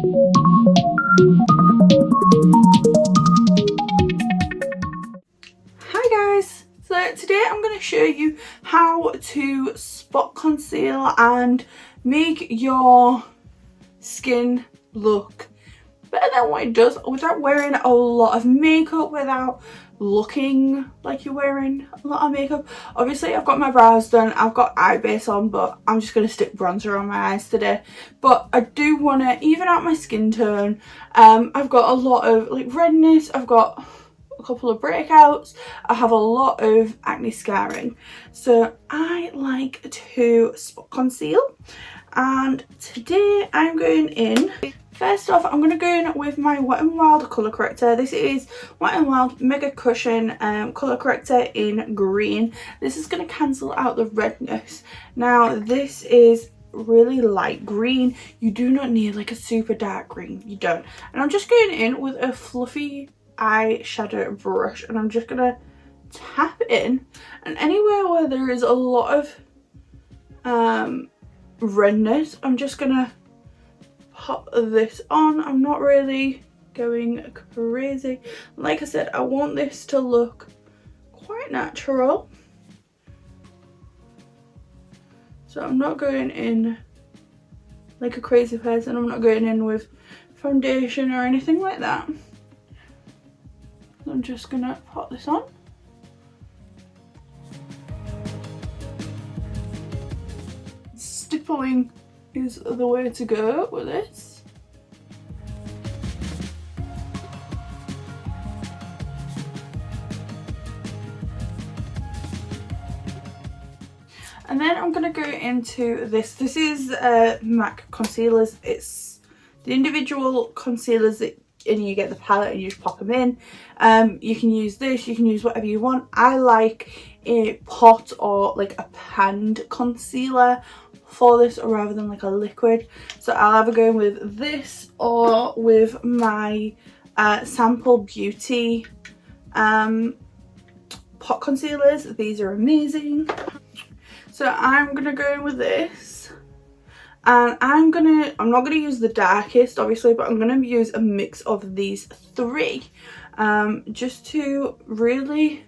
Hi guys, so today I'm going to show you how to spot conceal and make your skin look better than what it does without wearing a lot of makeup, without looking like you're wearing a lot of makeup. Obviously I've got my brows done, I've got eye base on, but I'm just going to stick bronzer on my eyes today. But I do want to even out my skin tone. I've got a lot of like redness, I've got a couple of breakouts, I have a lot of acne scarring, so I like to spot conceal. And today I'm going in, first off I'm going to go in with my Wet n Wild colour corrector. This is Wet n Wild Mega Cushion colour corrector in green. This is going to cancel out the redness. Now this is really light green, you do not need like a super dark green, you don't. And I'm just going in with a fluffy eyeshadow brush and I'm just going to tap in, and anywhere where there is a lot of redness I'm just gonna pop this on. I'm not really going crazy. Like I said, I want this to look quite natural, so I'm not going in like a crazy person. I'm not going in with foundation or anything like that. I'm just gonna pop this on. Stippling is the way to go with this. And then I'm going to go into this. This is MAC concealers. It's the individual concealers that, and you get the palette and you just pop them in. You can use this, you can use whatever you want. I like a pot or like a panned concealer for this rather than like a liquid, so I'll either go with this or with my Sample Beauty pot concealers. These are amazing. So I'm gonna go in with this, and I'm not gonna use the darkest obviously, but I'm gonna use a mix of these three just to really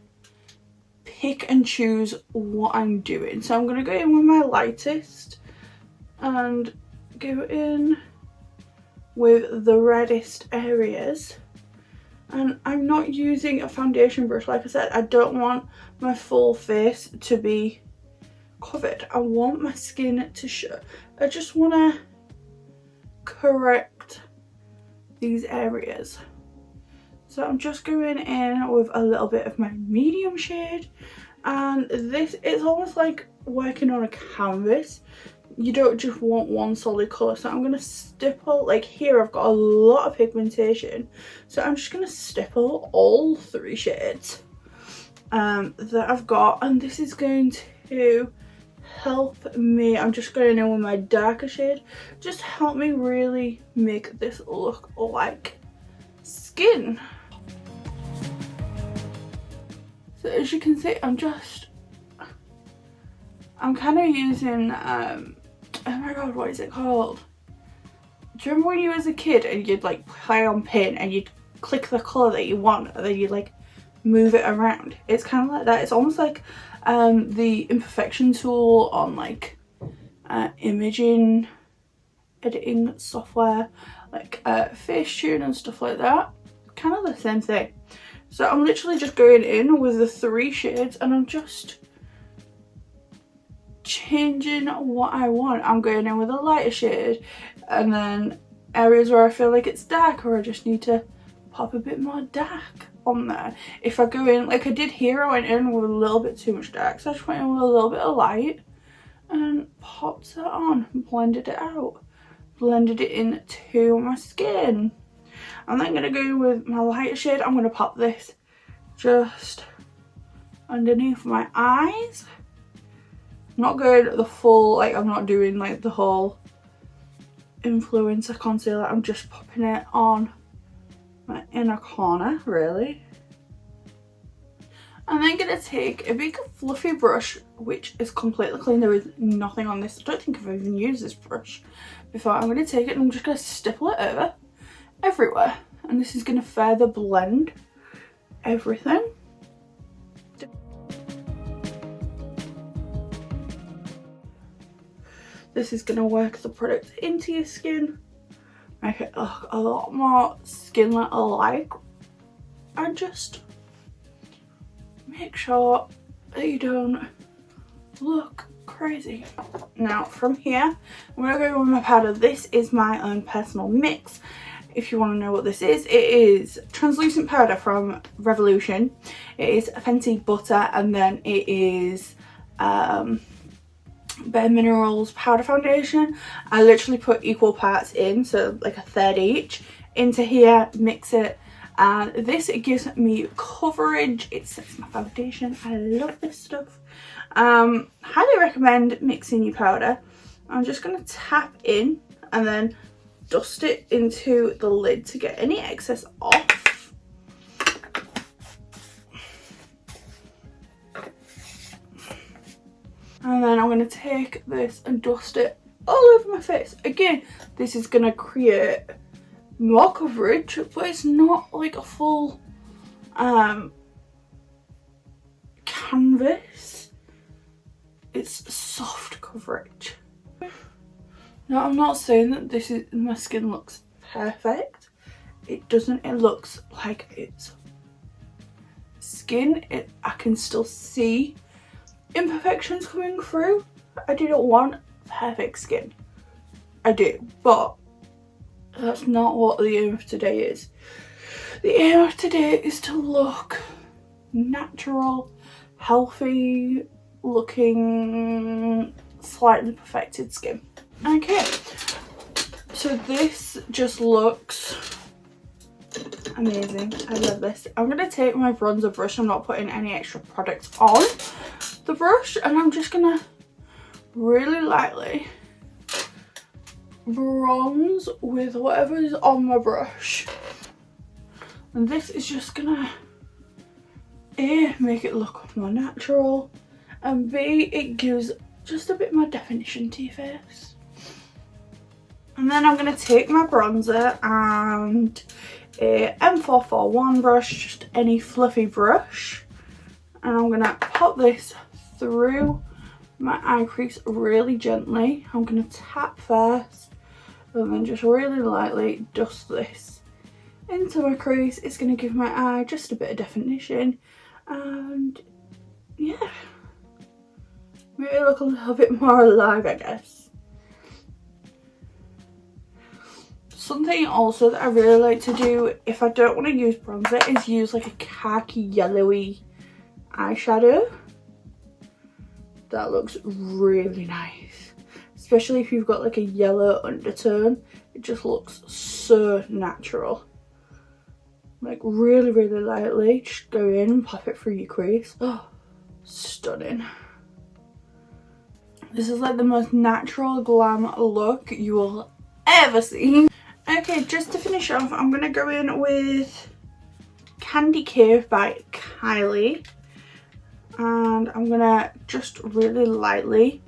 pick and choose what I'm doing. So I'm going to go in with my lightest and go in with the reddest areas. And I'm not using a foundation brush. Like I said, I don't want my full face to be covered. I want my skin to show. I just want to correct these areas. So I'm just going in with a little bit of my medium shade, and this is almost like working on a canvas. You don't just want one solid colour, so I'm going to stipple, like here I've got a lot of pigmentation, so I'm just going to stipple all three shades that I've got, and this is going to help me. I'm just going in with my darker shade, just help me really make this look like skin. So as you can see, I'm kind of using, oh my god, what is it called? Do you remember when you were a kid and you'd like play on pin and you'd click the colour that you want and then you'd like move it around? It's kind of like that. It's almost like the imperfection tool on like imaging editing software, like Facetune and stuff like that. Kind of the same thing. So I'm literally just going in with the three shades and I'm just changing what I want. I'm going in with a lighter shade, and then areas where I feel like it's dark or I just need to pop a bit more dark on there. If I go in, like I did here, I went in with a little bit too much dark, so I just went in with a little bit of light and popped that on, blended it out, blended it into my skin. I'm then going to go with my lighter shade. I'm going to pop this just underneath my eyes. I'm not going the full, like I'm not doing like the whole influencer concealer. I'm just popping it on my inner corner, really. I'm then going to take a big fluffy brush, which is completely clean. There is nothing on this. I don't think I've even used this brush before I'm going to take it and I'm just going to stipple it over everywhere. And this is going to further blend everything. This is going to work the product into your skin, make it look a lot more skin-like, and just make sure that you don't look crazy. Now from here, I'm going to go with my powder. This is my own personal mix. If you want to know what this is, it is translucent powder from Revolution. It is Fenty Butter, and then it is Bare Minerals powder foundation. I literally put equal parts in, so like a third each, into here, mix it, and this, it gives me coverage. It sets my foundation. I love this stuff. Highly recommend mixing your powder. I'm just going to tap in and then dust it into the lid to get any excess off. And then I'm going to take this and dust it all over my face. Again, this is going to create more coverage, but it's not like a full canvas. It's soft coverage. Now, I'm not saying that this is, my skin looks perfect. It doesn't. It looks like it's skin. I can still see imperfections coming through. I didn't want perfect skin. I do, but that's not what the aim of today is. The aim of today is to look natural, healthy looking, slightly perfected skin. Okay, so this just looks amazing. I love this. I'm going to take my bronzer brush. I'm not putting any extra products on the brush, and I'm just going to really lightly bronze with whatever is on my brush. And this is just going to A, make it look more natural, and B, it gives just a bit more definition to your face. And then I'm going to take my bronzer and a M441 brush, just any fluffy brush, and I'm going to pop this through my eye crease really gently. I'm going to tap first and then just really lightly dust this into my crease. It's going to give my eye just a bit of definition, and yeah, make it look a little bit more alive, I guess. Something also that I really like to do if I don't want to use bronzer is use like a khaki yellowy eyeshadow. That looks really nice, especially if you've got like a yellow undertone. It just looks so natural. Like really, really lightly, just go in and pop it through your crease. Oh, stunning. This is like the most natural glam look you will ever see. Okay, just to finish off, I'm going to go in with Candy Cave by Kylie. And I'm going to just really lightly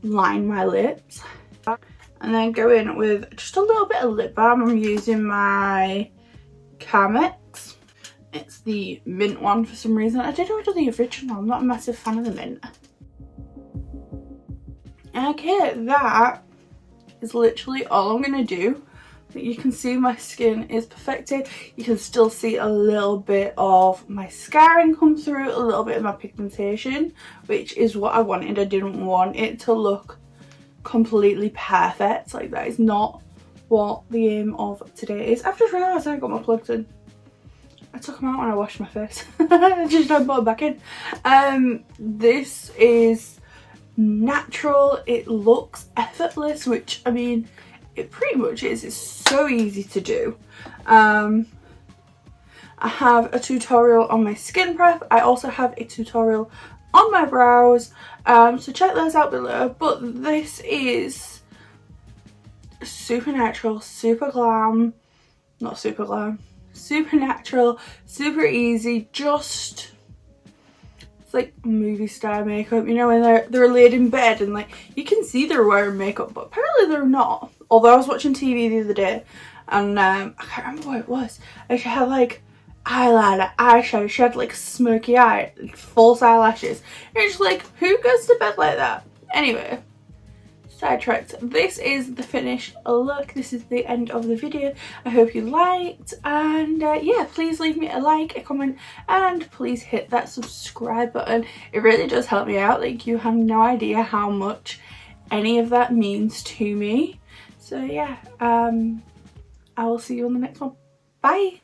line my lips. And then go in with just a little bit of lip balm. I'm using my Carmex. It's the mint one for some reason. I did order the original. I'm not a massive fan of the mint. Okay, that is literally all I'm going to do. You can see my skin is perfected. You can still see a little bit of my scarring come through, a little bit of my pigmentation, which is what I wanted. I didn't want it to look completely perfect. Like, that is not what the aim of today is. I've just realised I got my plugs in. I took them out when I washed my face. I just don't put them back in. This is natural. It looks effortless, which, I mean, it pretty much is. It's so easy to do. I have a tutorial on my skin prep. I also have a tutorial on my brows, so check those out below. But this is super natural, super glam, not super glam, super natural, super easy. Just, it's like movie star makeup, you know, when they're laid in bed and like you can see they're wearing makeup, but apparently they're not. Although I was watching TV the other day and I can't remember what it was. And she had like eyeliner, eyeshadow, she had like smoky eye, false eyelashes. And it's like, who goes to bed like that? Anyway, sidetracked. This is the finished look. This is the end of the video. I hope you liked, and yeah, please leave me a like, a comment, and please hit that subscribe button. It really does help me out. Like, you have no idea how much any of that means to me. So yeah, I will see you on the next one. Bye.